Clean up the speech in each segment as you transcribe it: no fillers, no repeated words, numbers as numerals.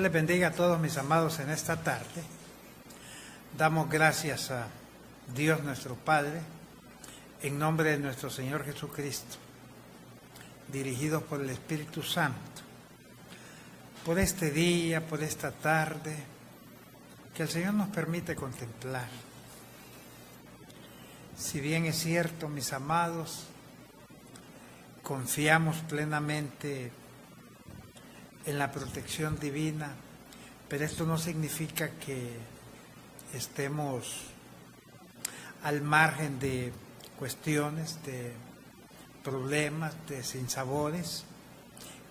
les bendiga a todos mis amados en esta tarde. Damos gracias a Dios nuestro Padre, en nombre de nuestro Señor Jesucristo, dirigidos por el Espíritu Santo, por este día, por esta tarde, que el Señor nos permite contemplar. Si bien es cierto, mis amados, confiamos plenamente en la protección divina, pero esto no significa que estemos al margen de cuestiones, de problemas, de sinsabores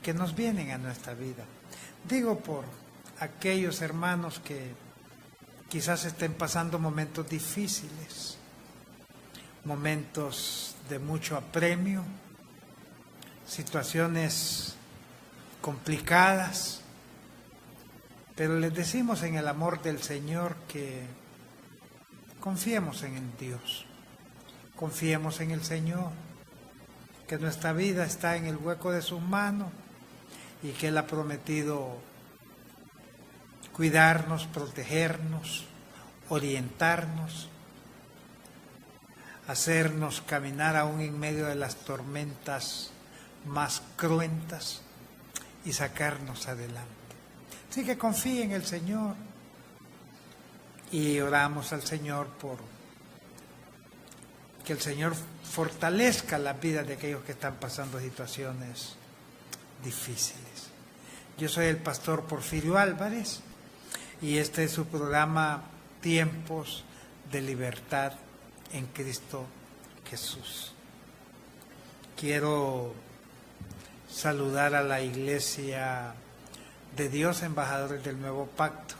que nos vienen a nuestra vida. Digo por aquellos hermanos que quizás estén pasando momentos difíciles, momentos de mucho apremio, situaciones complicadas, pero les decimos en el amor del Señor que confiemos en Dios, confiemos en el Señor, que nuestra vida está en el hueco de sus manos y que Él ha prometido cuidarnos, protegernos, orientarnos, hacernos caminar aún en medio de las tormentas más cruentas y sacarnos adelante. Así que confíe en el Señor y oramos al Señor por que el Señor fortalezca la vida de aquellos que están pasando situaciones difíciles. Yo soy el pastor Porfirio Álvarez y este es su programa Tiempos de Libertad en Cristo Jesús. Quiero saludar a la Iglesia de Dios, embajadores del Nuevo Pacto,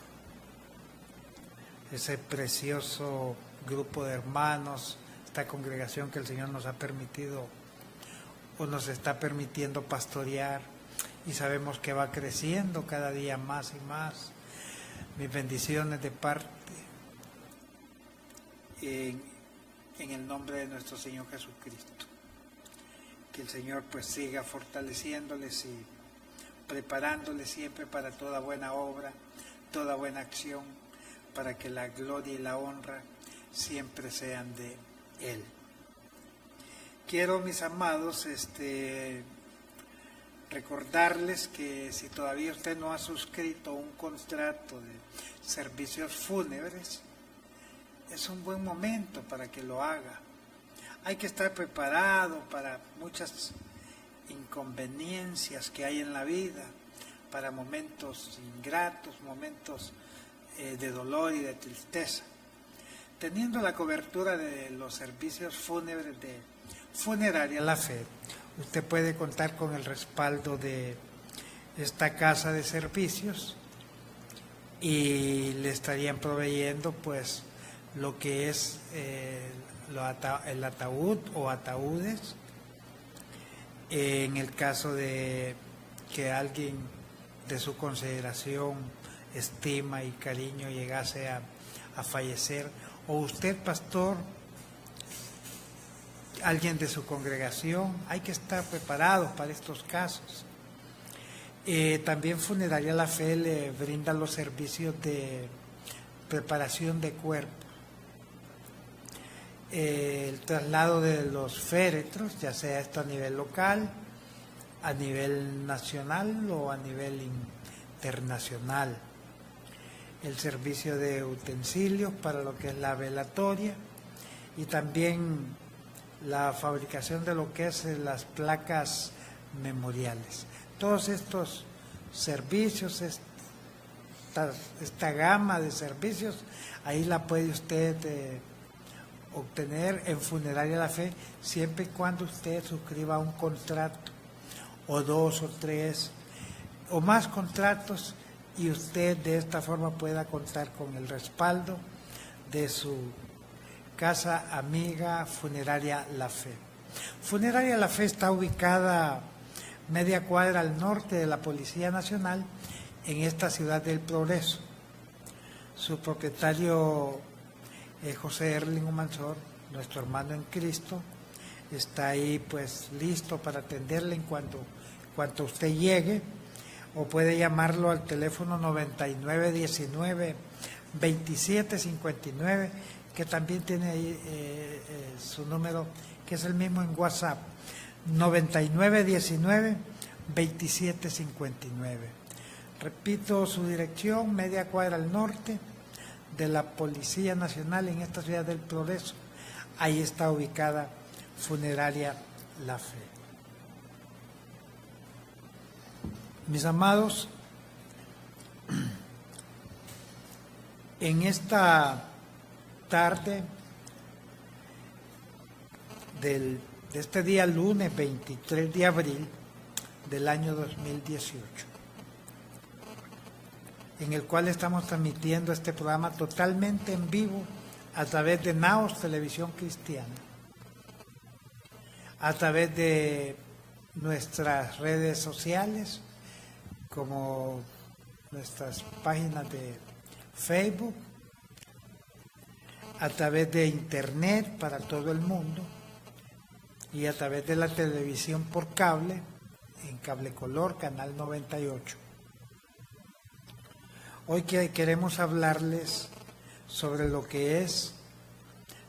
ese precioso grupo de hermanos, esta congregación que el Señor nos ha permitido o nos está permitiendo pastorear y sabemos que va creciendo cada día más y más. Mis bendiciones de parte en el nombre de nuestro Señor Jesucristo. Que el Señor pues siga fortaleciéndoles y preparándoles siempre para toda buena obra, toda buena acción, para que la gloria y la honra siempre sean de Él. Quiero, mis amados, recordarles que si todavía usted no ha suscrito un contrato de servicios fúnebres, es un buen momento para que lo haga. Hay que estar preparado para muchas inconveniencias que hay en la vida, para momentos ingratos, momentos de dolor y de tristeza. Teniendo la cobertura de los servicios fúnebres de Funeraria La Fe, usted puede contar con el respaldo de esta casa de servicios y le estarían proveyendo pues lo que es el ataúd o ataúdes, en el caso de que alguien de su consideración, estima y cariño llegase a fallecer, o usted, pastor, alguien de su congregación, hay que estar preparados para estos casos. También Funeraria La Fe le brinda los servicios de preparación de cuerpo, el traslado de los féretros, ya sea esto a nivel local, a nivel nacional o a nivel internacional, el servicio de utensilios para lo que es la velatoria y también la fabricación de lo que es las placas memoriales. Todos estos servicios, esta gama de servicios, ahí la puede usted obtener en Funeraria La Fe, siempre y cuando usted suscriba un contrato, o 2 o 3 o más contratos, y usted de esta forma pueda contar con el respaldo de su casa amiga Funeraria La Fe. Funeraria La Fe está ubicada media cuadra al norte de la Policía Nacional, en esta ciudad del Progreso. Su propietario José Erling Humansor, nuestro hermano en Cristo, está ahí pues listo para atenderle en cuanto usted llegue, o puede llamarlo al teléfono 9919-2759, que también tiene ahí su número, que es el mismo en WhatsApp, 9919-2759. Repito su dirección, media cuadra al norte de la Policía Nacional en esta ciudad del Progreso. Ahí está ubicada Funeraria La Fe. Mis amados, en esta tarde de este día lunes 23 de abril del año 2018, en el cual estamos transmitiendo este programa totalmente en vivo a través de Naos Televisión Cristiana, a través de nuestras redes sociales, como nuestras páginas de Facebook, a través de Internet para todo el mundo y a través de la televisión por cable, en Cable Color, Canal 98. Hoy queremos hablarles sobre lo que es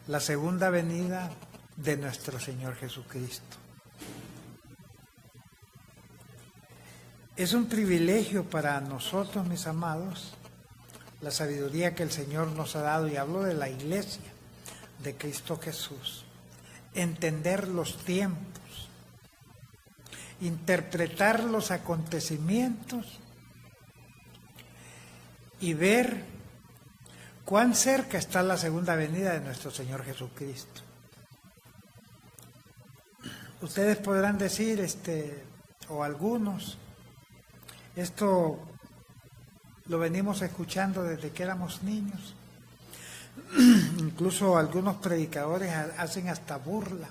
la segunda venida de nuestro Señor Jesucristo. Es un privilegio para nosotros, mis amados, la sabiduría que el Señor nos ha dado, y hablo de la iglesia de Cristo Jesús, entender los tiempos, interpretar los acontecimientos y ver cuán cerca está la segunda venida de nuestro Señor Jesucristo. Ustedes podrán decir, o algunos, esto lo venimos escuchando desde que éramos niños. Incluso algunos predicadores hacen hasta burla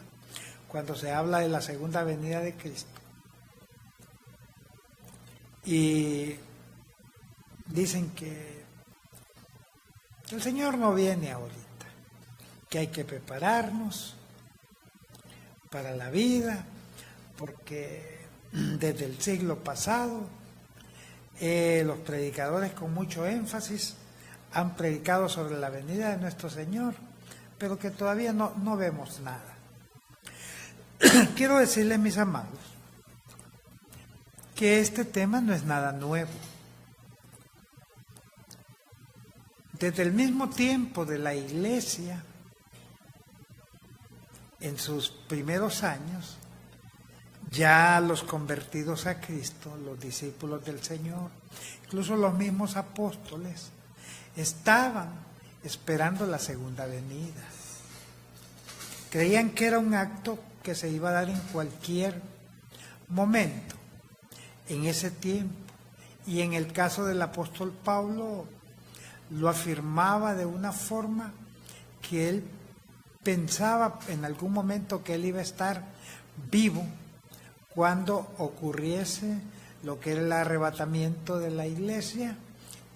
cuando se habla de la segunda venida de Cristo. Y dicen que el Señor no viene ahorita, que hay que prepararnos para la vida, porque desde el siglo pasado los predicadores con mucho énfasis han predicado sobre la venida de nuestro Señor, pero que todavía no vemos nada. Quiero decirles, mis amados, que este tema no es nada nuevo. Desde el mismo tiempo de la iglesia, en sus primeros años, ya los convertidos a Cristo, los discípulos del Señor, incluso los mismos apóstoles, estaban esperando la segunda venida. Creían que era un acto que se iba a dar en cualquier momento, en ese tiempo. Y en el caso del apóstol Pablo, lo afirmaba de una forma que él pensaba en algún momento que él iba a estar vivo cuando ocurriese lo que era el arrebatamiento de la iglesia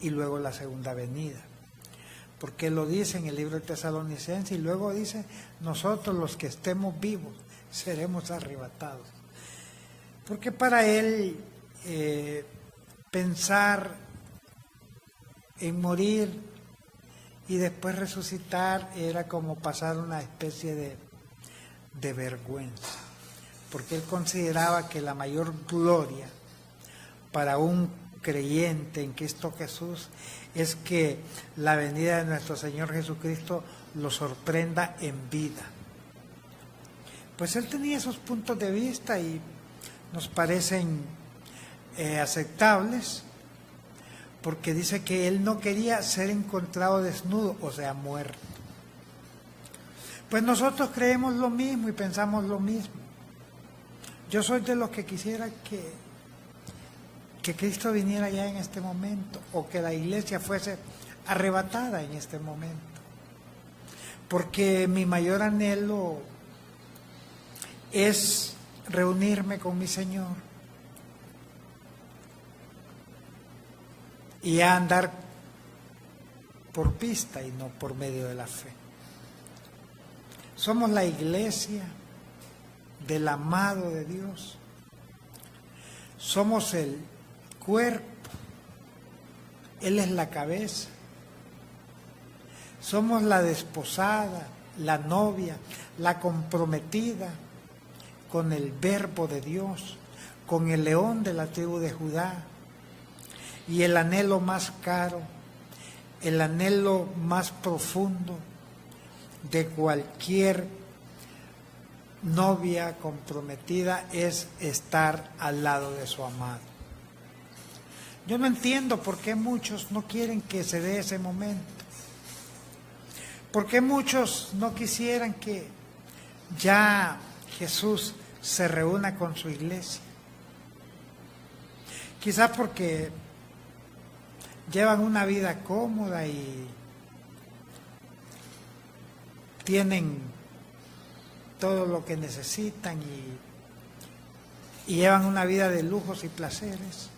y luego la segunda venida. Porque lo dice en el libro de Tesalonicenses, y luego dice, nosotros los que estemos vivos seremos arrebatados. Porque para él pensar en morir y después resucitar era como pasar una especie de vergüenza, porque él consideraba que la mayor gloria para un creyente en Cristo Jesús es que la venida de nuestro Señor Jesucristo lo sorprenda en vida. Pues él tenía esos puntos de vista y nos parecen aceptables, porque dice que él no quería ser encontrado desnudo, o sea, muerto. Pues nosotros creemos lo mismo y pensamos lo mismo. Yo soy de los que quisiera que Cristo viniera ya en este momento, o que la iglesia fuese arrebatada en este momento, porque mi mayor anhelo es reunirme con mi Señor y a andar por pista y no por medio de la fe. Somos la iglesia del amado de Dios. Somos el cuerpo. Él es la cabeza. Somos la desposada, la novia, la comprometida con el Verbo de Dios, con el león de la tribu de Judá. Y el anhelo más caro, el anhelo más profundo de cualquier novia comprometida es estar al lado de su amado. Yo no entiendo por qué muchos no quieren que se dé ese momento. ¿Por qué muchos no quisieran que ya Jesús se reúna con su iglesia? Quizás porque llevan una vida cómoda y tienen todo lo que necesitan y llevan una vida de lujos y placeres.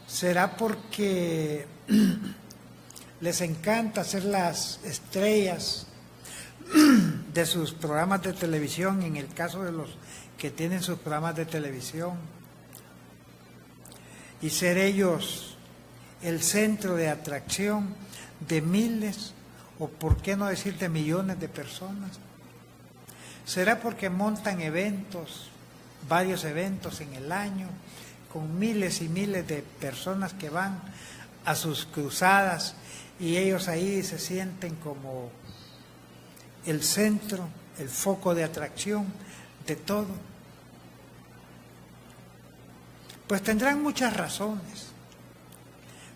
¿Será porque les encanta ser las estrellas de sus programas de televisión, en el caso de los que tienen sus programas de televisión, y ser ellos el centro de atracción de miles, o por qué no decir de millones de personas? ¿Será porque montan eventos, varios eventos en el año, con miles y miles de personas que van a sus cruzadas y ellos ahí se sienten como el centro, el foco de atracción de todo? Pues tendrán muchas razones,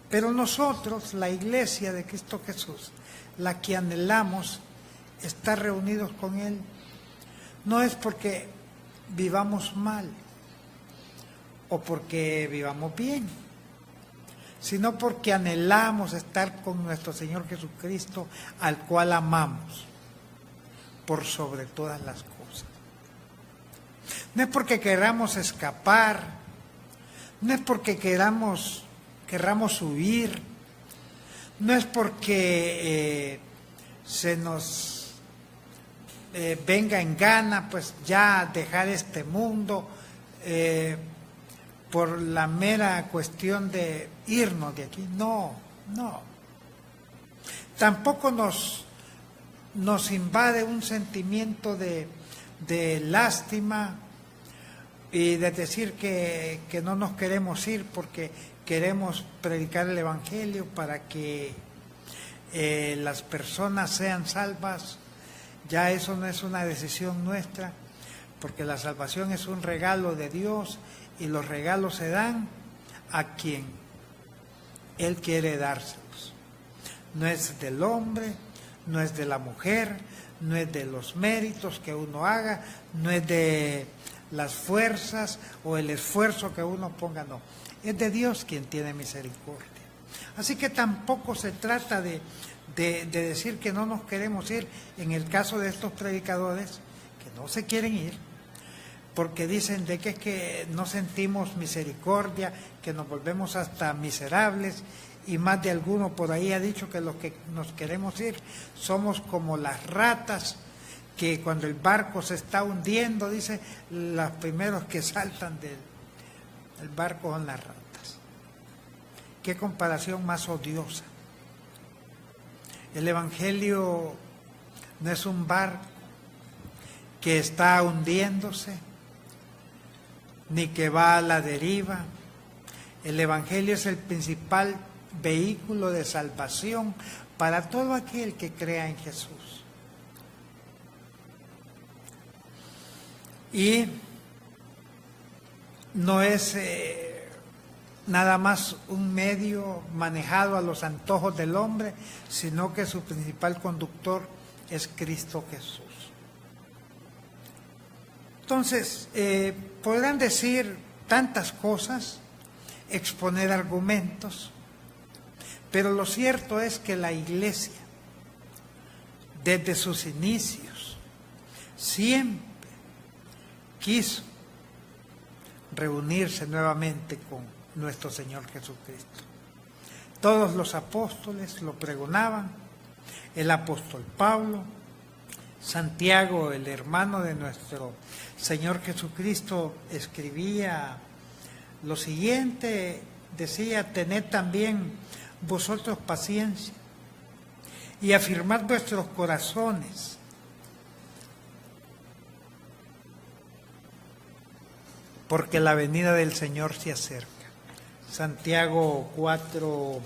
pero nosotros, la iglesia de Cristo Jesús, la que anhelamos estar reunidos con Él, no es porque vivamos mal o porque vivamos bien, sino porque anhelamos estar con nuestro Señor Jesucristo, al cual amamos por sobre todas las cosas. No es porque queramos escapar, no es porque queramos huir, no es porque se nos venga en gana pues ya dejar este mundo por la mera cuestión de irnos de aquí. No. Tampoco nos invade un sentimiento de lástima y de decir que no nos queremos ir porque queremos predicar el Evangelio para que las personas sean salvas. Ya eso no es una decisión nuestra, porque la salvación es un regalo de Dios y los regalos se dan a quien Él quiere dárselos. No es del hombre, no es de la mujer, no es de los méritos que uno haga, no es de las fuerzas o el esfuerzo que uno ponga, no. Es de Dios quien tiene misericordia. Así que tampoco se trata de decir que no nos queremos ir, en el caso de estos predicadores que no se quieren ir, porque dicen de que es que no sentimos misericordia, que nos volvemos hasta miserables, y más de alguno por ahí ha dicho que los que nos queremos ir somos como las ratas, que cuando el barco se está hundiendo, dice, los primeros que saltan del barco son las ratas. Qué comparación más odiosa. El Evangelio no es un barco que está hundiéndose, ni que va a la deriva. El Evangelio es el principal vehículo de salvación para todo aquel que crea en Jesús. Y no es nada más un medio manejado a los antojos del hombre, sino que su principal conductor es Cristo Jesús. Entonces, podrán decir tantas cosas, exponer argumentos, pero lo cierto es que la iglesia, desde sus inicios, siempre quiso reunirse nuevamente con nuestro Señor Jesucristo. Todos los apóstoles lo pregonaban, el apóstol Pablo, Santiago, el hermano de nuestro Señor Jesucristo, escribía Lo siguiente decía: tened también vosotros paciencia y afirmad vuestros corazones, porque la venida del Señor se acerca. Santiago 4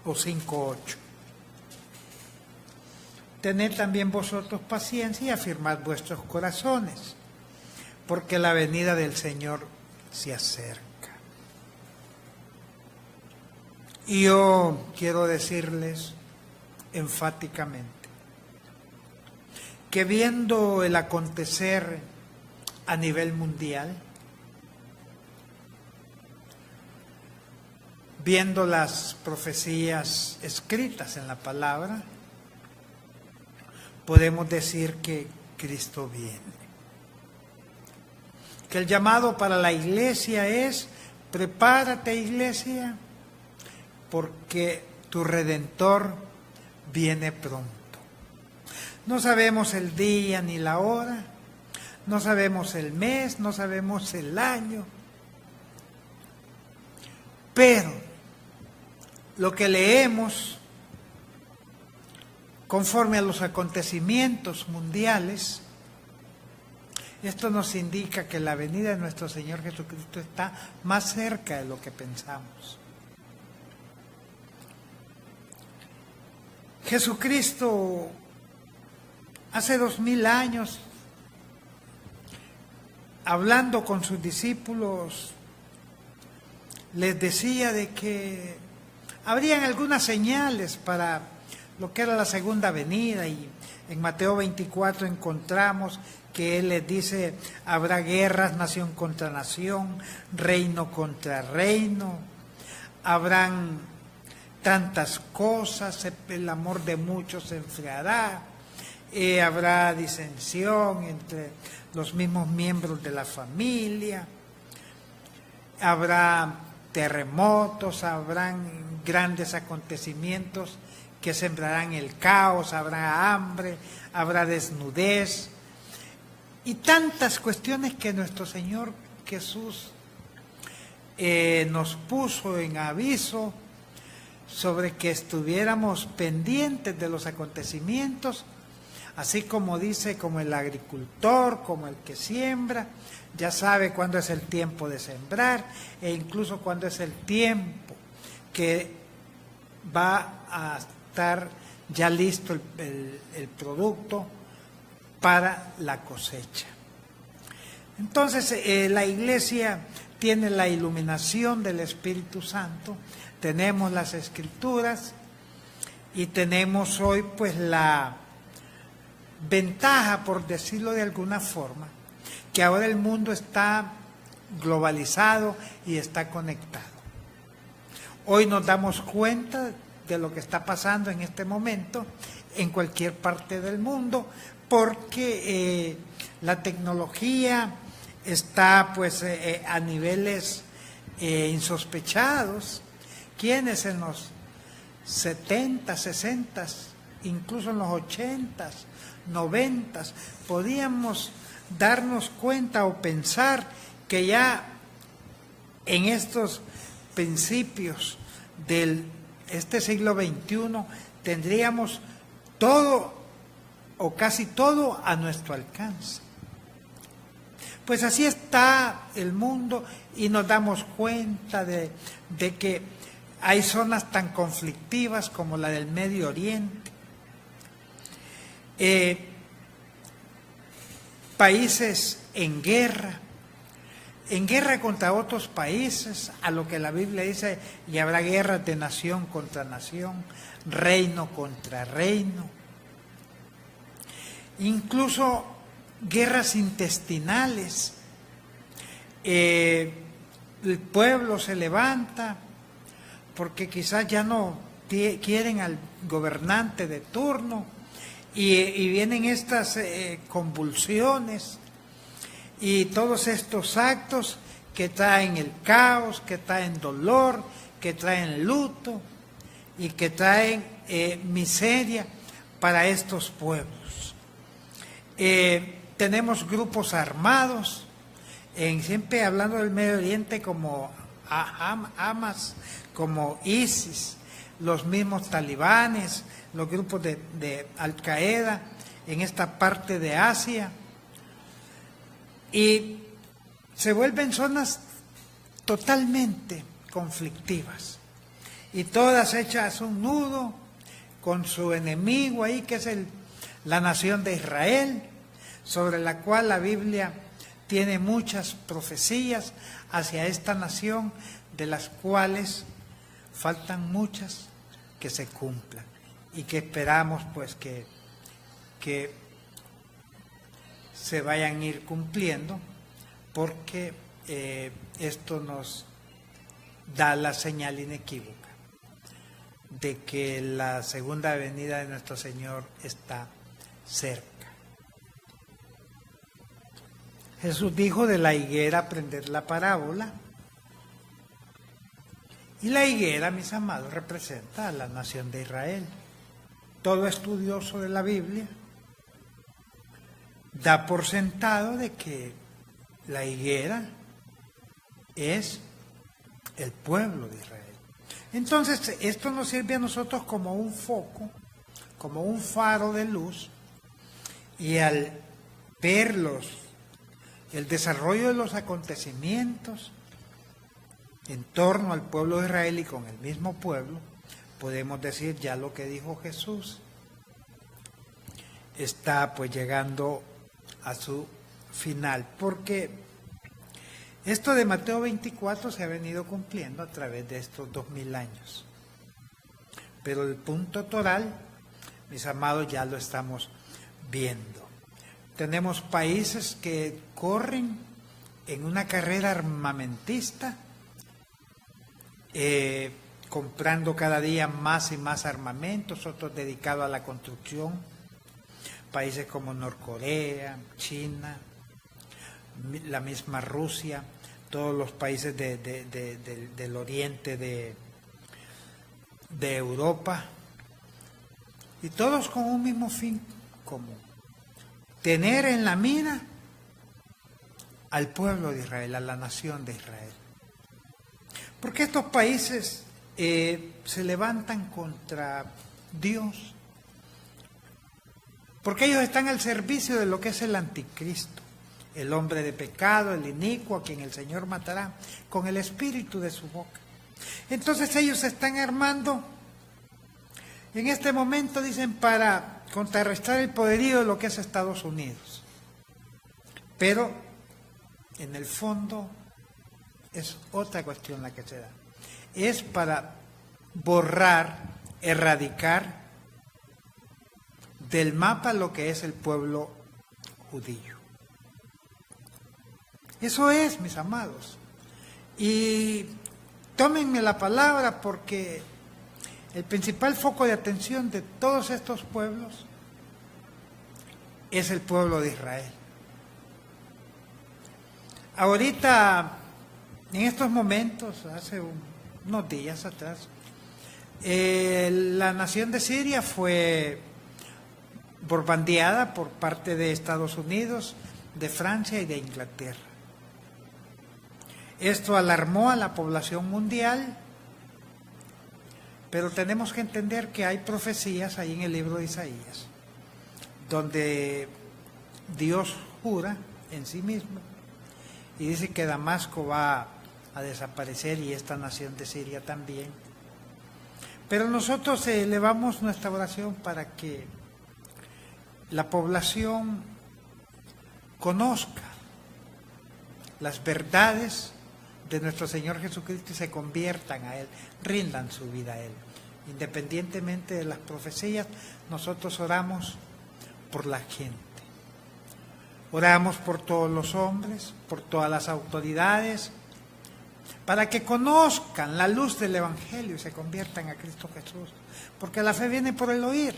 o 5, 8. Tened también vosotros paciencia y afirmad vuestros corazones, porque la venida del Señor se acerca. Y yo quiero decirles enfáticamente que viendo el acontecer a nivel mundial, viendo las profecías escritas en la palabra, podemos decir que Cristo viene. Que el llamado para la iglesia es: prepárate, iglesia, porque tu Redentor viene pronto. No sabemos el día ni la hora, no sabemos el mes, no sabemos el año, pero lo que leemos conforme a los acontecimientos mundiales, esto nos indica que la venida de nuestro Señor Jesucristo está más cerca de lo que pensamos. Jesucristo hace 2000 años, hablando con sus discípulos, les decía de que habrían algunas señales para lo que era la segunda venida, y en Mateo 24 encontramos que Él les dice: habrá guerras, nación contra nación, reino contra reino, habrán tantas cosas, el amor de muchos se enfriará, habrá disensión entre los mismos miembros de la familia, habrá terremotos, habrán grandes acontecimientos que sembrarán el caos, habrá hambre, habrá desnudez y tantas cuestiones que nuestro Señor Jesús nos puso en aviso sobre que estuviéramos pendientes de los acontecimientos, así como dice, como el agricultor, como el que siembra, ya sabe cuándo es el tiempo de sembrar e incluso cuándo es el tiempo que va a estar ya listo el producto para la cosecha. Entonces, la iglesia tiene la iluminación del Espíritu Santo, tenemos las Escrituras y tenemos hoy pues la ventaja, por decirlo de alguna forma, que ahora el mundo está globalizado y está conectado. Hoy nos damos cuenta de lo que está pasando en este momento en cualquier parte del mundo, porque la tecnología está pues a niveles insospechados. Quienes en los 70, 60, incluso en los 80, 90, podíamos darnos cuenta o pensar que ya en estos principios de este siglo XXI tendríamos todo o casi todo a nuestro alcance. Pues así está el mundo y nos damos cuenta de que hay zonas tan conflictivas como la del Medio Oriente, países en guerra contra otros países, a lo que la Biblia dice: y habrá guerras de nación contra nación, reino contra reino, incluso guerras intestinales. El pueblo se levanta porque quizás ya no quieren al gobernante de turno y vienen estas convulsiones y todos estos actos que traen el caos, que traen dolor, que traen luto y que traen miseria para estos pueblos. Tenemos grupos armados siempre hablando del Medio Oriente como Hamas, como ISIS, los mismos talibanes, los grupos de Al-Qaeda en esta parte de Asia, y se vuelven zonas totalmente conflictivas y todas hechas un nudo con su enemigo ahí, que es la nación de Israel, sobre la cual la Biblia tiene muchas profecías hacia esta nación, de las cuales faltan muchas que se cumplan y que esperamos pues que se vayan a ir cumpliendo, porque esto nos da la señal inequívoca de que la segunda venida de nuestro Señor está cerca. Jesús dijo de la higuera aprender la parábola, y la higuera, mis amados, representa a la nación de Israel. Todo estudioso de la Biblia da por sentado de que la higuera es el pueblo de Israel. Entonces, esto nos sirve a nosotros como un foco, como un faro de luz, y al verlos, el desarrollo de los acontecimientos en torno al pueblo de Israel y con el mismo pueblo, podemos decir ya lo que dijo Jesús está pues llegando a su final, porque esto de Mateo 24 se ha venido cumpliendo a través de estos 2000 años. Pero el punto toral, mis amados, ya lo estamos viendo. Tenemos países que corren en una carrera armamentista, comprando cada día más y más armamentos, otros dedicados a la construcción. Países como Norcorea, China, la misma Rusia, todos los países del oriente de Europa, y todos con un mismo fin común: tener en la mira al pueblo de Israel, a la nación de Israel. Porque estos países se levantan contra Dios, porque ellos están al servicio de lo que es el anticristo, el hombre de pecado, el inicuo, a quien el Señor matará con el espíritu de su boca. Entonces ellos se están armando en este momento, dicen, para contrarrestar el poderío de lo que es Estados Unidos. Pero en el fondo es otra cuestión la que se da. Es para borrar, erradicar del mapa lo que es el pueblo judío. Eso es, mis amados. Y tómenme la palabra, porque el principal foco de atención de todos estos pueblos es el pueblo de Israel. Ahorita, en estos momentos, hace unos días atrás, la nación de Siria fue bombardeada por parte de Estados Unidos, de Francia y de Inglaterra. Esto alarmó a la población mundial, pero tenemos que entender que hay profecías ahí en el libro de Isaías, donde Dios jura en sí mismo y dice que Damasco va a desaparecer y esta nación de Siria también. Pero nosotros elevamos nuestra oración para que la población conozca las verdades de nuestro Señor Jesucristo y se conviertan a Él, rindan su vida a Él. Independientemente de las profecías, nosotros oramos por la gente. Oramos por todos los hombres, por todas las autoridades, para que conozcan la luz del Evangelio y se conviertan a Cristo Jesús. Porque la fe viene por el oír,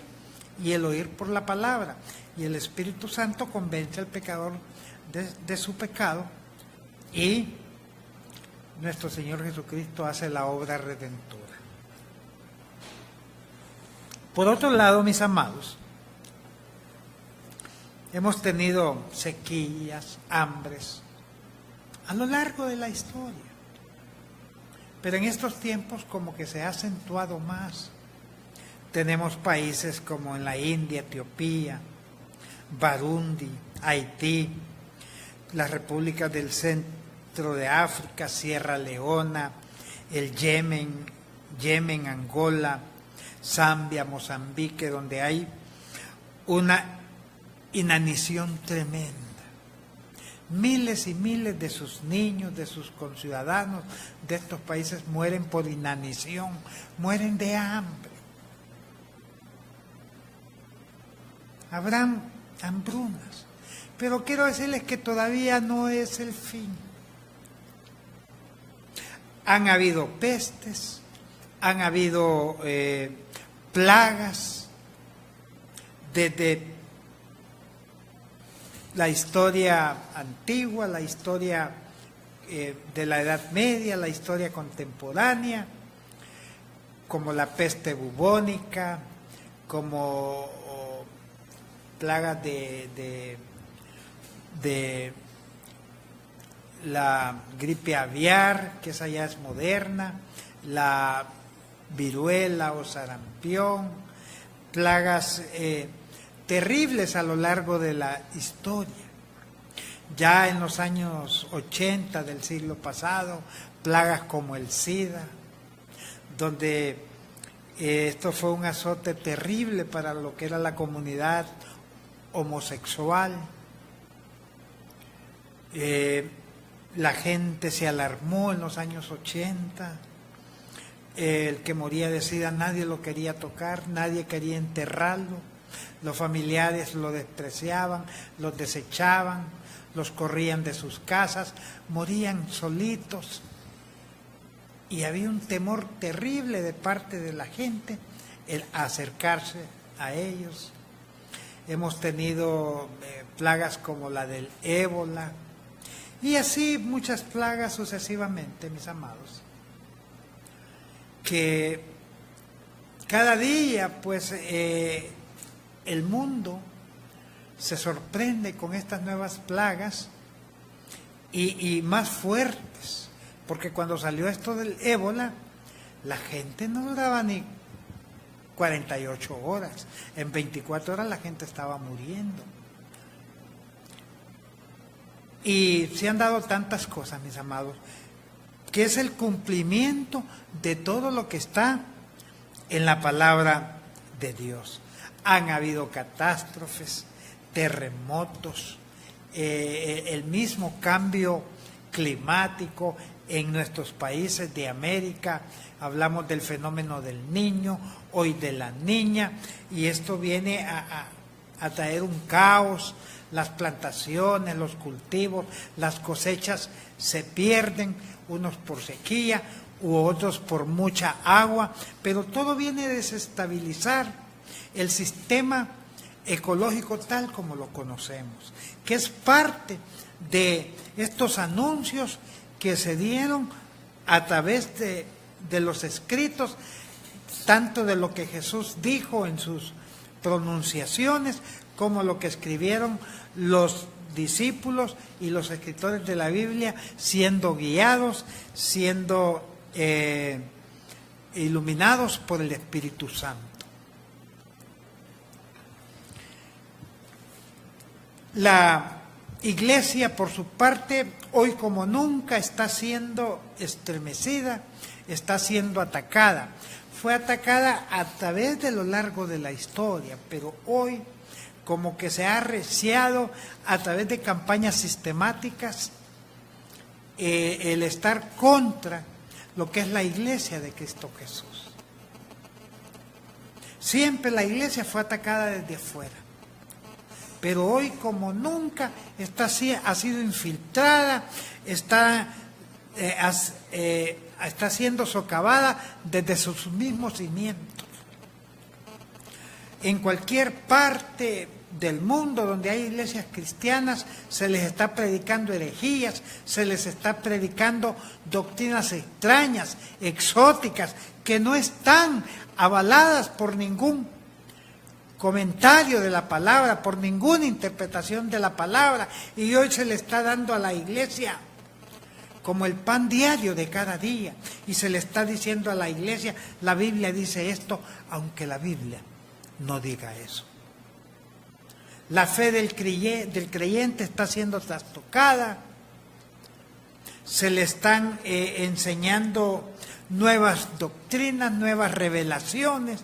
y el oír por la palabra, y el Espíritu Santo convence al pecador de su pecado, y nuestro Señor Jesucristo hace la obra redentora. Por otro lado, mis amados, hemos tenido sequías, hambres, a lo largo de la historia. Pero en estos tiempos como que se ha acentuado más. Tenemos países como en la India, Etiopía, Burundi, Haití, las repúblicas del centro de África, Sierra Leona, el Yemen, Angola, Zambia, Mozambique, donde hay una inanición tremenda. Miles y miles de sus niños, de sus conciudadanos de estos países mueren por inanición, mueren de hambre. Habrán hambrunas, pero quiero decirles que todavía no es el fin. Han habido pestes, han habido plagas desde la historia antigua, la historia de la Edad Media, la historia contemporánea, como la peste bubónica, como plagas de la gripe aviar, que esa ya es moderna, la viruela o sarampión, plagas terribles a lo largo de la historia. Ya en los años 80 del siglo pasado, plagas como el SIDA, donde esto fue un azote terrible para lo que era la comunidad homosexual. La gente se alarmó en los años 80. El que moría de SIDA nadie lo quería tocar, nadie quería enterrarlo. Los familiares lo despreciaban, los desechaban, los corrían de sus casas, morían solitos. Y había un temor terrible de parte de la gente el acercarse a ellos. Hemos tenido plagas como la del ébola y así muchas plagas sucesivamente, mis amados, que cada día pues el mundo se sorprende con estas nuevas plagas y más fuertes, porque cuando salió esto del ébola, la gente no duraba ni 48 horas, en 24 horas la gente estaba muriendo. Y se han dado tantas cosas, mis amados, que es el cumplimiento de todo lo que está en la palabra de Dios. Han habido catástrofes, terremotos, el mismo cambio climático en nuestros países de América. Hablamos del fenómeno del niño, hoy de la niña, y esto viene a traer un caos. Las plantaciones, los cultivos, las cosechas se pierden, unos por sequía u otros por mucha agua, pero todo viene a desestabilizar el sistema ecológico tal como lo conocemos, que es parte de estos anuncios que se dieron a través de los escritos, tanto de lo que Jesús dijo en sus pronunciaciones, como lo que escribieron los discípulos y los escritores de la Biblia, siendo guiados, siendo iluminados por el Espíritu Santo. La Iglesia, por su parte, hoy como nunca está siendo estremecida, está siendo atacada. Fue atacada a través de lo largo de la historia, pero hoy como que se ha arreciado a través de campañas sistemáticas el estar contra lo que es la Iglesia de Cristo Jesús. Siempre la Iglesia fue atacada desde afuera, pero hoy como nunca ha sido infiltrada, está siendo socavada desde sus mismos cimientos. En cualquier parte del mundo donde hay iglesias cristianas se les está predicando herejías, se les está predicando doctrinas extrañas, exóticas, que no están avaladas por ningún comentario de la palabra, por ninguna interpretación de la palabra, y hoy se le está dando a la iglesia como el pan diario de cada día. Y se le está diciendo a la iglesia, la Biblia dice esto, aunque la Biblia no diga eso. La fe del creyente está siendo trastocada, se le están enseñando nuevas doctrinas, nuevas revelaciones.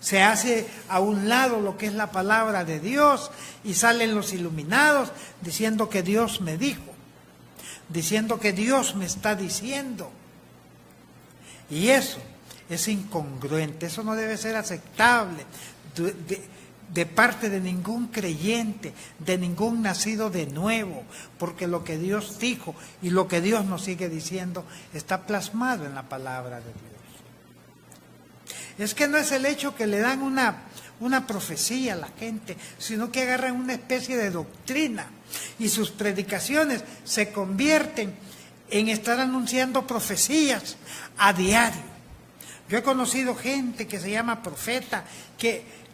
Se hace a un lado lo que es la palabra de Dios y salen los iluminados diciendo que Dios me dijo, diciendo que Dios me está diciendo. Y eso es incongruente, eso no debe ser aceptable de parte de ningún creyente, de ningún nacido de nuevo, porque lo que Dios dijo y lo que Dios nos sigue diciendo está plasmado en la palabra de Dios. Es que no es el hecho que le dan una profecía a la gente, sino que agarran una especie de doctrina y sus predicaciones se convierten en estar anunciando profecías a diario. Yo he conocido gente que se llama profeta, que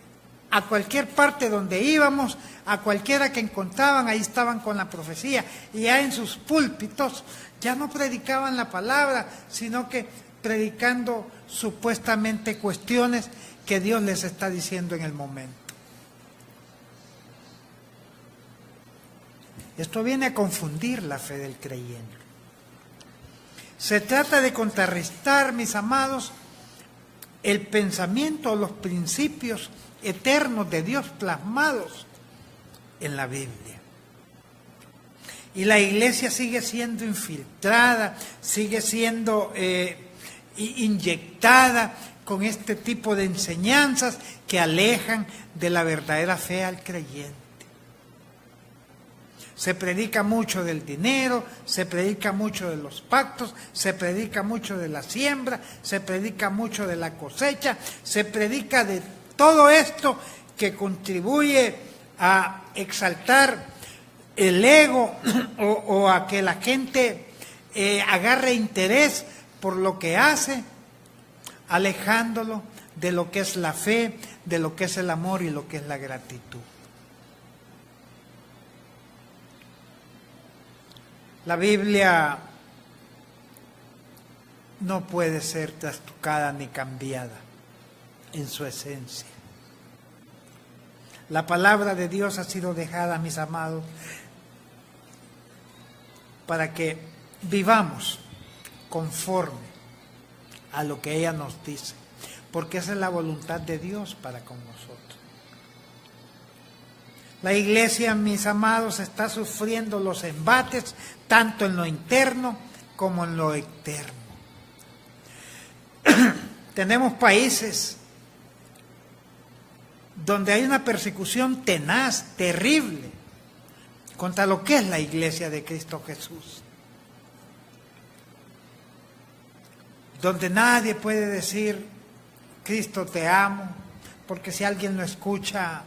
a cualquier parte donde íbamos, a cualquiera que encontraban, ahí estaban con la profecía, y ya en sus púlpitos ya no predicaban la palabra, sino que predicando supuestamente cuestiones que Dios les está diciendo en el momento. Esto viene a confundir la fe del creyente. Se trata de contrarrestar, mis amados, el pensamiento o los principios eternos de Dios plasmados en la Biblia. Y la iglesia sigue siendo infiltrada, sigue siendo inyectada con este tipo de enseñanzas que alejan de la verdadera fe al creyente. Se predica mucho del dinero, se predica mucho de los pactos, se predica mucho de la siembra, se predica mucho de la cosecha, se predica de todo esto que contribuye a exaltar el ego o a que la gente agarre interés por lo que hace, alejándolo de lo que es la fe, de lo que es el amor y lo que es la gratitud. La Biblia no puede ser trastocada ni cambiada en su esencia. La palabra de Dios ha sido dejada, mis amados, para que vivamos conforme a lo que ella nos dice, porque esa es la voluntad de Dios para con nosotros. La iglesia, mis amados, está sufriendo los embates tanto en lo interno como en lo externo. Tenemos países donde hay una persecución tenaz, terrible, contra lo que es la iglesia de Cristo Jesús. Donde nadie puede decir, Cristo te amo, porque si alguien lo escucha,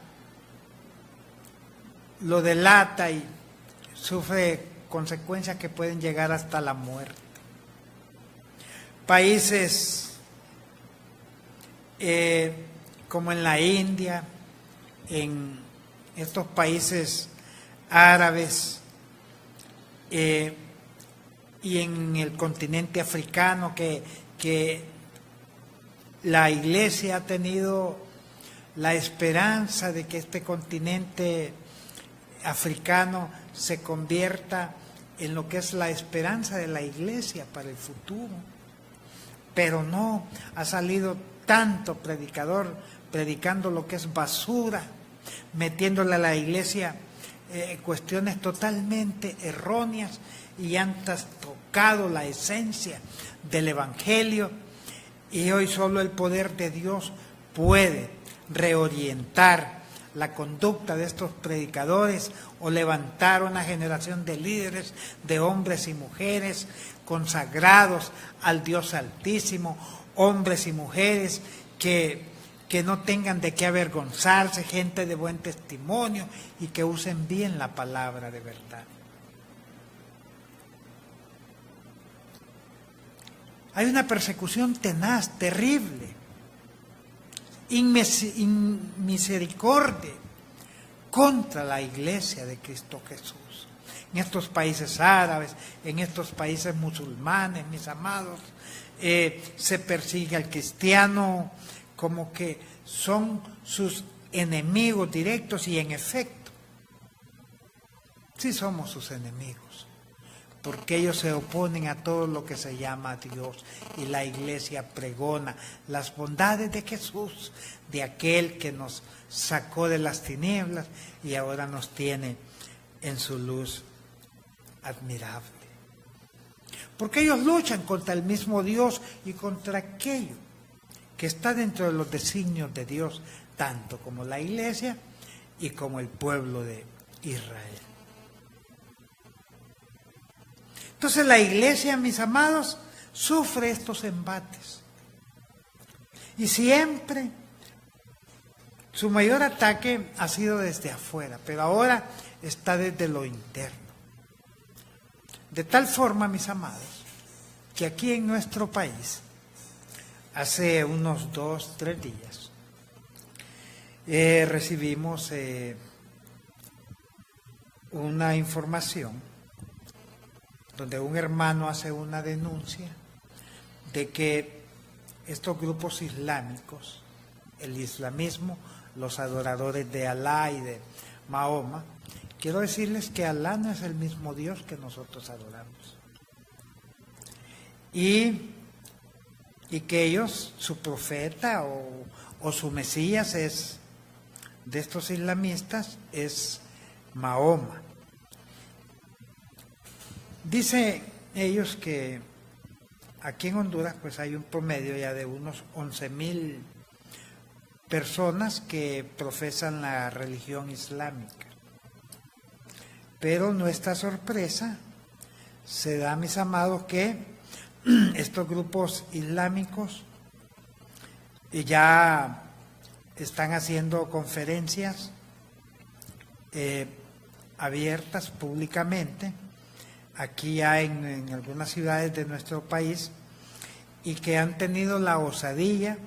lo delata y sufre consecuencias que pueden llegar hasta la muerte. Países como en la India, en estos países árabes y en el continente africano, que la iglesia ha tenido la esperanza de que este continente africano se convierta en lo que es la esperanza de la iglesia para el futuro. Pero no, ha salido tanto predicador predicando lo que es basura, metiéndole a la iglesia cuestiones totalmente erróneas y han trastocado la esencia del evangelio. Y hoy solo el poder de Dios puede reorientar la conducta de estos predicadores o levantar una generación de líderes, de hombres y mujeres consagrados al Dios Altísimo, hombres y mujeres que no tengan de qué avergonzarse, gente de buen testimonio y que usen bien la palabra de verdad. Hay una persecución tenaz, terrible, inmisericordia contra la iglesia de Cristo Jesús. en estos países árabes, en estos países musulmanes, mis amados, se persigue al cristiano como que son sus enemigos directos, y en efecto, sí somos sus enemigos, porque ellos se oponen a todo lo que se llama Dios, y la iglesia pregona las bondades de Jesús, de aquel que nos sacó de las tinieblas y ahora nos tiene en su luz admirable. Porque ellos luchan contra el mismo Dios y contra aquello que está dentro de los designios de Dios, tanto como la iglesia y como el pueblo de Israel. Entonces la iglesia, mis amados, sufre estos embates. Y siempre su mayor ataque ha sido desde afuera, pero ahora está desde lo interno. De tal forma, mis amados, que aquí en nuestro país, hace unos 2-3 días, recibimos una información donde un hermano hace una denuncia de que estos grupos islámicos, el islamismo, los adoradores de Alá y de Mahoma, quiero decirles que Alá no es el mismo Dios que nosotros adoramos. Y que ellos, su profeta o su Mesías es, de estos islamistas, es Mahoma. Dice ellos que aquí en Honduras pues hay un promedio ya de unos 11,000 personas que profesan la religión islámica. Pero nuestra sorpresa se da, mis amados, que estos grupos islámicos ya están haciendo conferencias abiertas públicamente, aquí ya en algunas ciudades de nuestro país, y que han tenido la osadía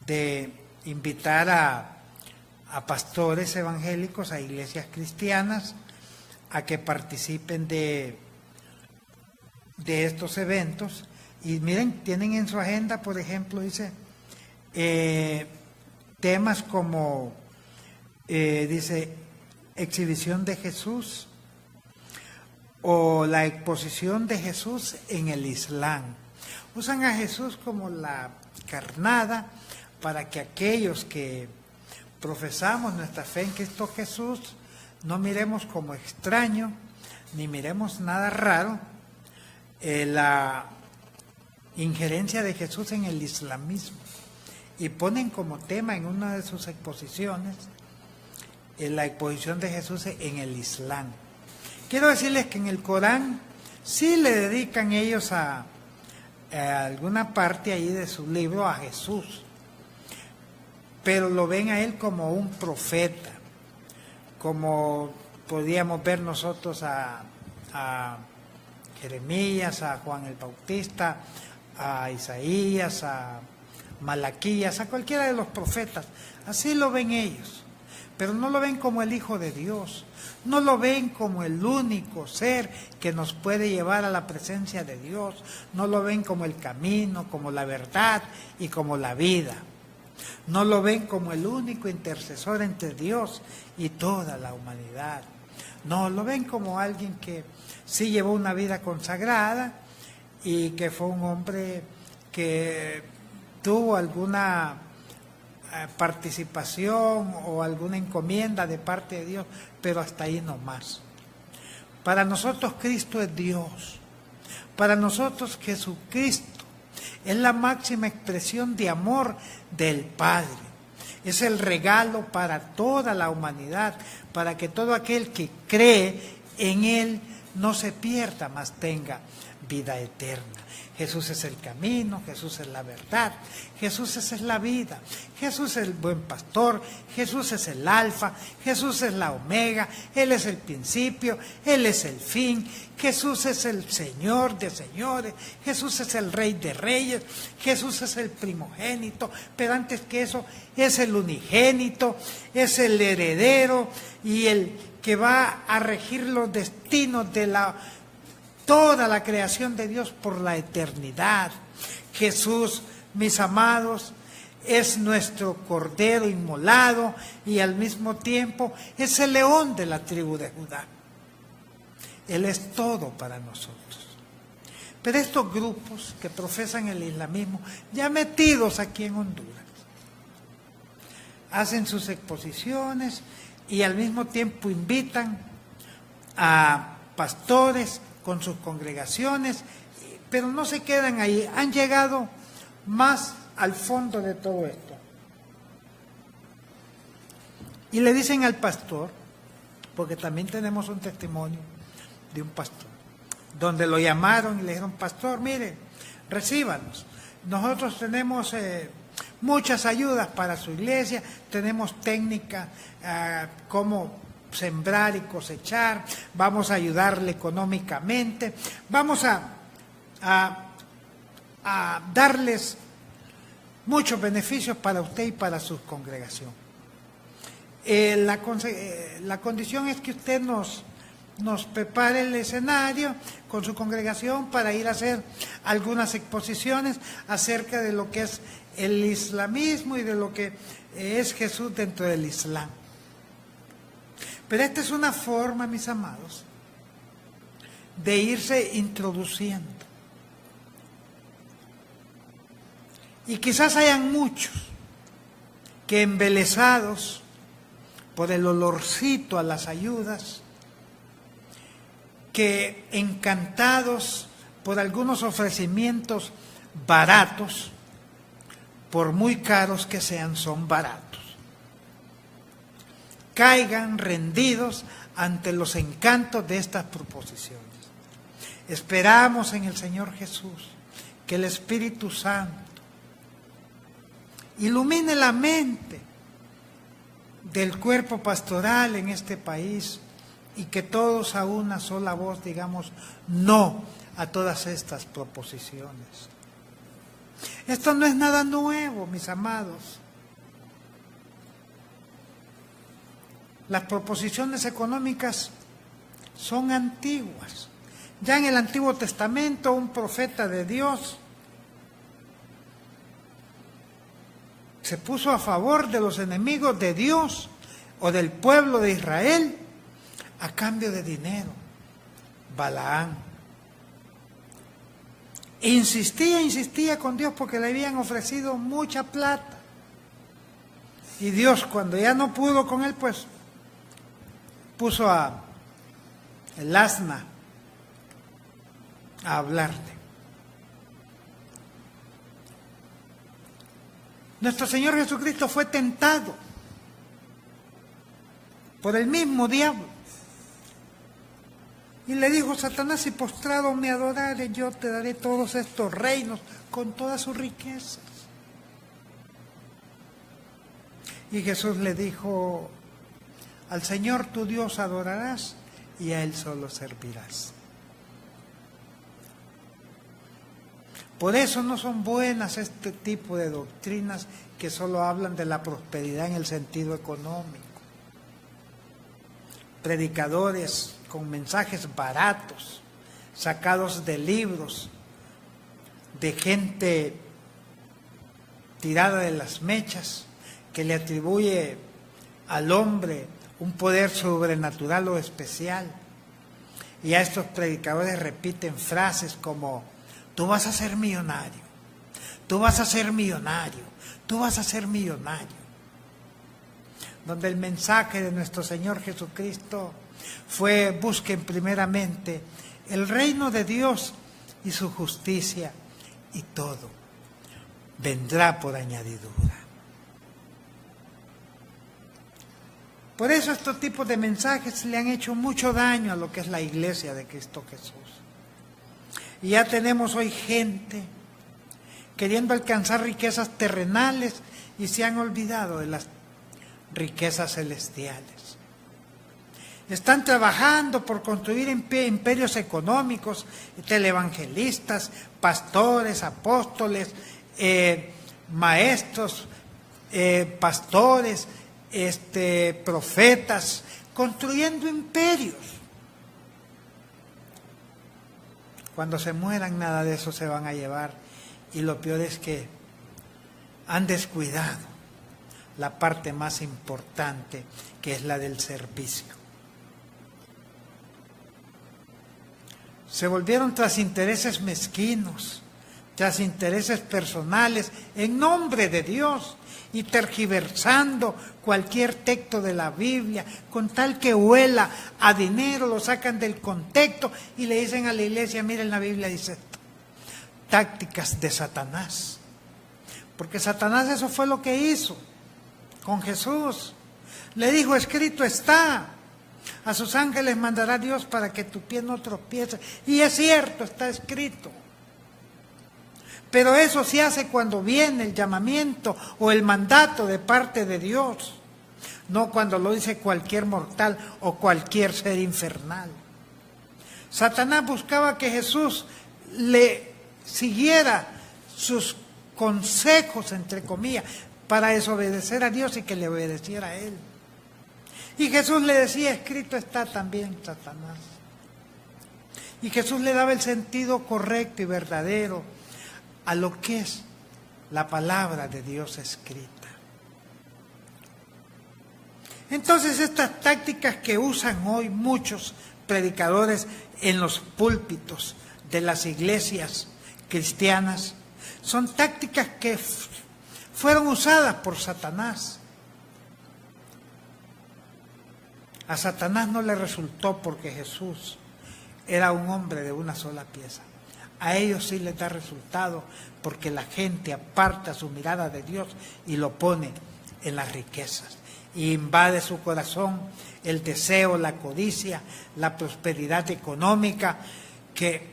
de invitar a pastores evangélicos, a iglesias cristianas, a que participen de estos eventos. Y miren, tienen en su agenda, por ejemplo, dice, temas como, dice, exhibición de Jesús, o la exposición de Jesús en el Islam. Usan a Jesús como la carnada para que aquellos que profesamos nuestra fe en Cristo Jesús no miremos como extraño, ni miremos nada raro la injerencia de Jesús en el islamismo. Y ponen como tema en una de sus exposiciones la exposición de Jesús en el Islam. Quiero decirles que en el Corán sí le dedican ellos a alguna parte ahí de su libro a Jesús, pero lo ven a él como un profeta, como podíamos ver nosotros a Jeremías, a Juan el Bautista, a Isaías, a Malaquías, a cualquiera de los profetas. Así lo ven ellos, pero no lo ven como el Hijo de Dios, no lo ven como el único ser que nos puede llevar a la presencia de Dios, no lo ven como el camino, como la verdad y como la vida. No lo ven como el único intercesor entre Dios y toda la humanidad. No, lo ven como alguien que sí llevó una vida consagrada y que fue un hombre que tuvo alguna participación o alguna encomienda de parte de Dios, pero hasta ahí no más. Para nosotros Cristo es Dios. Para nosotros Jesucristo es la máxima expresión de amor del Padre. Es el regalo para toda la humanidad, para que todo aquel que cree en Él no se pierda, mas tenga vida eterna. Jesús es el camino, Jesús es la verdad, Jesús es la vida, Jesús es el buen pastor, Jesús es el alfa, Jesús es la omega, Él es el principio, Él es el fin, Jesús es el Señor de señores, Jesús es el Rey de reyes, Jesús es el primogénito, pero antes que eso es el unigénito, es el heredero y el que va a regir los destinos de toda la creación de Dios por la eternidad. Jesús, mis amados, es nuestro Cordero inmolado y al mismo tiempo es el león de la tribu de Judá. Él es todo para nosotros. Pero estos grupos que profesan el islamismo, ya metidos aquí en Honduras, hacen sus exposiciones y al mismo tiempo invitan a pastores con sus congregaciones, pero no se quedan ahí, han llegado más al fondo de todo esto. Y le dicen al pastor, porque también tenemos un testimonio de un pastor, donde lo llamaron y le dijeron: pastor, mire, recíbanos, nosotros tenemos muchas ayudas para su iglesia, tenemos técnica, cómo sembrar y cosechar, vamos a ayudarle económicamente, vamos a darles muchos beneficios para usted y para su congregación. La condición es que usted nos prepare el escenario con su congregación para ir a hacer algunas exposiciones acerca de lo que es el islamismo y de lo que es Jesús dentro del Islam. Pero esta es una forma, mis amados, de irse introduciendo. Y quizás hayan muchos que, embelesados por el olorcito a las ayudas, que encantados por algunos ofrecimientos baratos, por muy caros que sean, son baratos, caigan rendidos ante los encantos de estas proposiciones. Esperamos en el Señor Jesús que el Espíritu Santo ilumine la mente del cuerpo pastoral en este país y que todos a una sola voz digamos no a todas estas proposiciones. Esto no es nada nuevo, mis amados. Las proposiciones económicas son antiguas. Ya en el Antiguo Testamento un profeta de Dios se puso a favor de los enemigos de Dios o del pueblo de Israel a cambio de dinero. Balaán. Insistía con Dios porque le habían ofrecido mucha plata. Y Dios, cuando ya no pudo con él, pues puso el asna a hablarle. Nuestro Señor Jesucristo fue tentado por el mismo diablo. Y le dijo: Satanás, si postrado me adorares, yo te daré todos estos reinos con todas sus riquezas. Y Jesús le dijo: al Señor tu Dios adorarás y a Él solo servirás. Por eso no son buenas este tipo de doctrinas que solo hablan de la prosperidad en el sentido económico. Predicadores con mensajes baratos, sacados de libros, de gente tirada de las mechas, que le atribuye al hombre un poder sobrenatural o especial. Y a estos predicadores repiten frases como: tú vas a ser millonario, tú vas a ser millonario, tú vas a ser millonario. Donde el mensaje de nuestro Señor Jesucristo fue: busquen primeramente el reino de Dios y su justicia, y todo vendrá por añadidura. Por eso estos tipos de mensajes le han hecho mucho daño a lo que es la iglesia de Cristo Jesús. Y ya tenemos hoy gente queriendo alcanzar riquezas terrenales y se han olvidado de las riquezas celestiales. Están trabajando por construir imperios económicos, televangelistas, pastores, apóstoles, maestros, pastores, profetas, construyendo imperios. Cuando se mueran, nada de eso se van a llevar. Y lo peor es que han descuidado la parte más importante, que es la del servicio. Se volvieron tras intereses mezquinos, tras intereses personales, en nombre de Dios, y tergiversando cualquier texto de la Biblia, con tal que huela a dinero, lo sacan del contexto y le dicen a la iglesia, miren, la Biblia dice esto. Tácticas de Satanás. Porque Satanás eso fue lo que hizo con Jesús. Le dijo, escrito está. A sus ángeles mandará Dios para que tu pie no tropiece. Y es cierto, está escrito. Pero eso se hace cuando viene el llamamiento o el mandato de parte de Dios. No cuando lo dice cualquier mortal o cualquier ser infernal. Satanás buscaba que Jesús le siguiera sus consejos, entre comillas, para desobedecer a Dios y que le obedeciera a Él. Y Jesús le decía, escrito está también, Satanás. Y Jesús le daba el sentido correcto y verdadero a lo que es la palabra de Dios escrita. Entonces estas tácticas que usan hoy muchos predicadores en los púlpitos de las iglesias cristianas son tácticas que fueron usadas por Satanás. A Satanás no le resultó porque Jesús era un hombre de una sola pieza. A ellos sí les da resultado porque la gente aparta su mirada de Dios y lo pone en las riquezas. Y invade su corazón el deseo, la codicia, la prosperidad económica, que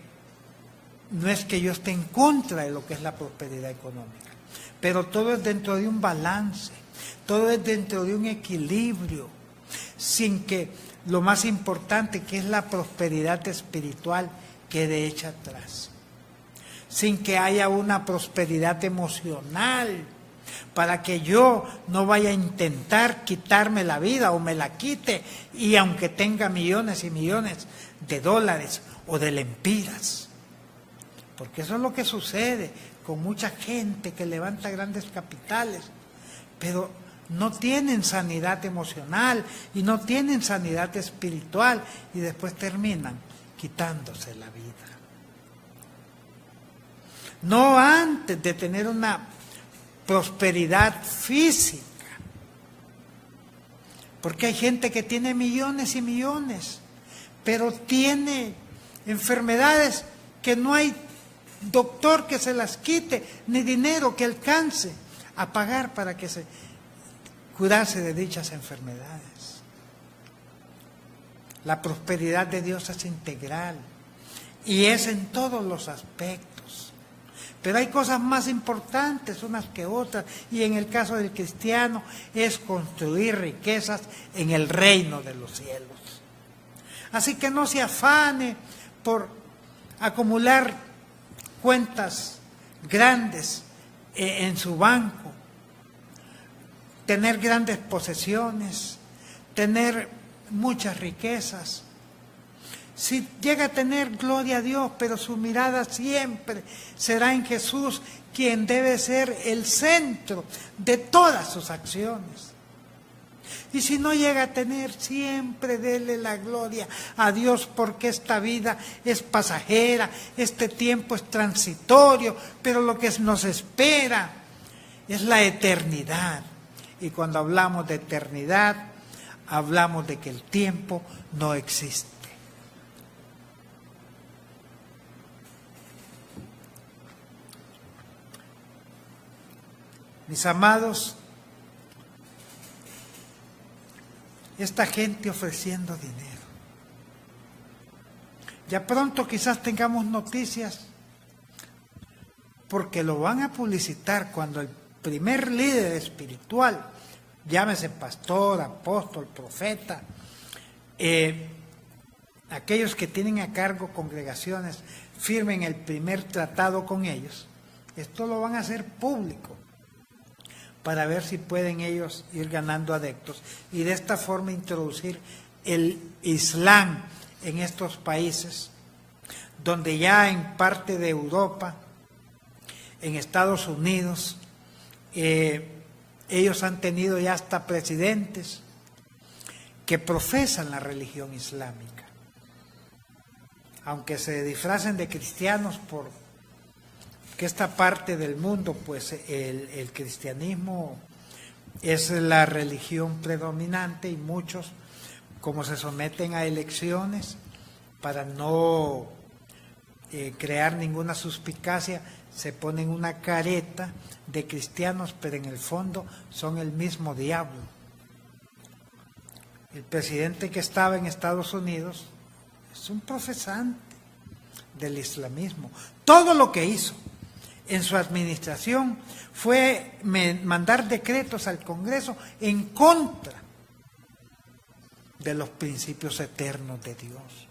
no es que yo esté en contra de lo que es la prosperidad económica, pero todo es dentro de un balance, todo es dentro de un equilibrio, sin que lo más importante, que es la prosperidad espiritual, quede hecha atrás, sin que haya una prosperidad emocional, para que yo no vaya a intentar quitarme la vida o me la quite, y aunque tenga millones y millones de dólares o de lempiras, porque eso es lo que sucede con mucha gente que levanta grandes capitales, pero no tienen sanidad emocional y no tienen sanidad espiritual y después terminan quitándose la vida. No antes de tener una prosperidad física, porque hay gente que tiene millones y millones, pero tiene enfermedades que no hay doctor que se las quite, ni dinero que alcance a pagar para que se curarse de dichas enfermedades. La prosperidad de Dios es integral y es en todos los aspectos. Pero hay cosas más importantes unas que otras, y en el caso del cristiano es construir riquezas en el reino de los cielos. Así que no se afane por acumular cuentas grandes en su banco, tener grandes posesiones, tener muchas riquezas. Si llega a tener, gloria a Dios, pero su mirada siempre será en Jesús, quien debe ser el centro de todas sus acciones. Y si no llega a tener, siempre dele la gloria a Dios, porque esta vida es pasajera, este tiempo es transitorio, pero lo que nos espera es la eternidad. Y cuando hablamos de eternidad, hablamos de que el tiempo no existe. Mis amados, esta gente ofreciendo dinero, Ya pronto quizás tengamos noticias, porque lo van a publicitar cuando el primer líder espiritual, llámese pastor, apóstol, profeta, aquellos que tienen a cargo congregaciones, firmen el primer tratado con ellos. Esto lo van a hacer público para ver si pueden ellos ir ganando adeptos y de esta forma introducir el Islam en estos países, donde ya en parte de Europa, en Estados Unidos, ellos han tenido ya hasta presidentes que profesan la religión islámica, aunque se disfracen de cristianos por que esta parte del mundo, pues el cristianismo es la religión predominante y muchos, como se someten a elecciones para no crear ninguna suspicacia, se ponen una careta de cristianos, pero en el fondo son el mismo diablo. El presidente que estaba en Estados Unidos es un profesante del islamismo. Todo lo que hizo en su administración fue mandar decretos al Congreso en contra de los principios eternos de Dios.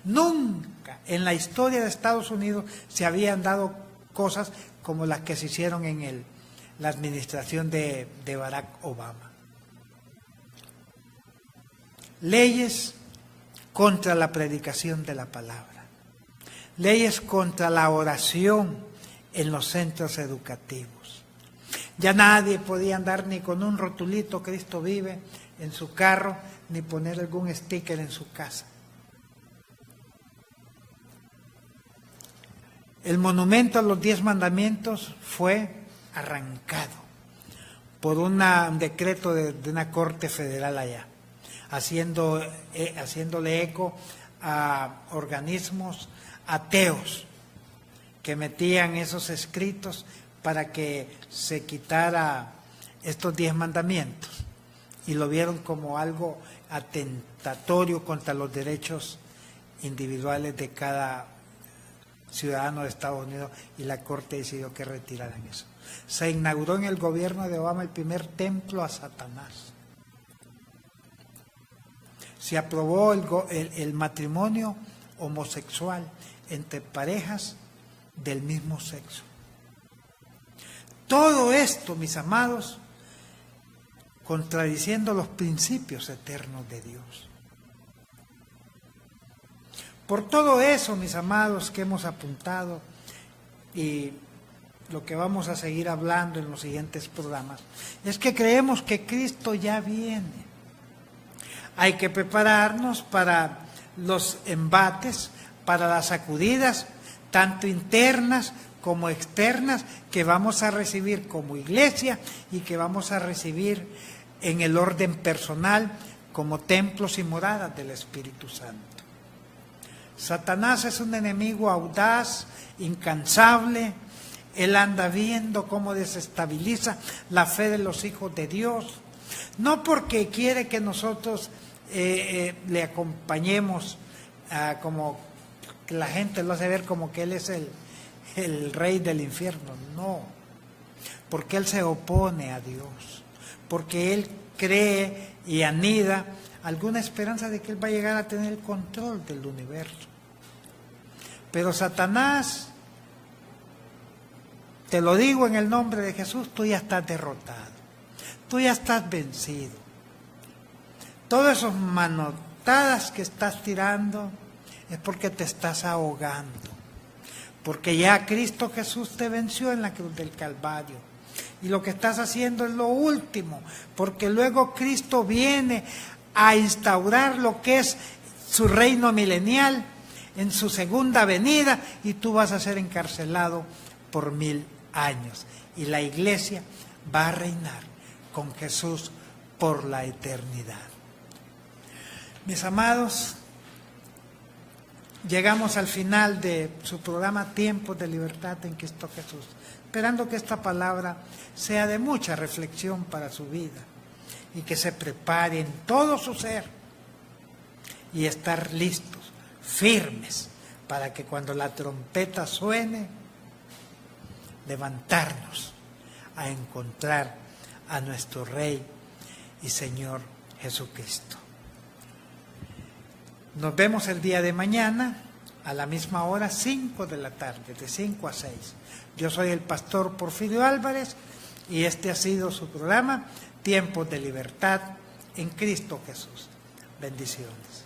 Nunca en la historia de Estados Unidos se habían dado cosas como las que se hicieron en la administración de Barack Obama. Leyes contra la predicación de la palabra, leyes contra la oración en los centros educativos. Ya nadie podía andar ni con un rotulito "Cristo vive" en su carro, ni poner algún sticker en su casa. El monumento a los 10 mandamientos fue arrancado por un decreto de una corte federal allá, haciéndole eco a organismos ateos que metían esos escritos para que se quitara estos 10 mandamientos y lo vieron como algo atentatorio contra los derechos individuales de cada ciudadano de Estados Unidos, y la Corte decidió que retiraran eso. Se inauguró en el gobierno de Obama el primer templo a Satanás. Se aprobó el matrimonio homosexual entre parejas del mismo sexo. Todo esto, mis amados, contradiciendo los principios eternos de Dios. Por todo eso, mis amados, que hemos apuntado y lo que vamos a seguir hablando en los siguientes programas, es que creemos que Cristo ya viene. Hay que prepararnos para los embates, para las sacudidas, tanto internas como externas, que vamos a recibir como iglesia y que vamos a recibir en el orden personal como templos y moradas del Espíritu Santo. Satanás es un enemigo audaz, incansable. Él anda viendo cómo desestabiliza la fe de los hijos de Dios. No porque quiere que nosotros le acompañemos, como que la gente lo hace ver como que Él es el rey del infierno. No, porque Él se opone a Dios, porque Él cree y anida alguna esperanza de que Él va a llegar a tener el control del universo. Pero Satanás, te lo digo en el nombre de Jesús, tú ya estás derrotado, tú ya estás vencido. Todas esas manotadas que estás tirando es porque te estás ahogando, porque ya Cristo Jesús te venció en la cruz del Calvario. Y lo que estás haciendo es lo último, porque luego Cristo viene a instaurar lo que es su reino milenial en su segunda venida, y tú vas a ser encarcelado por 1000 años. Y la iglesia va a reinar con Jesús por la eternidad. Mis amados, llegamos al final de su programa Tiempos de Libertad en Cristo Jesús, esperando que esta palabra sea de mucha reflexión para su vida y que se prepare en todo su ser y estar listos firmes, para que cuando la trompeta suene, levantarnos a encontrar a nuestro Rey y Señor Jesucristo. Nos vemos el día de mañana a la misma hora, 5 de la tarde, de 5 a 6. Yo soy el pastor Porfirio Álvarez y este ha sido su programa, Tiempos de Libertad en Cristo Jesús. Bendiciones.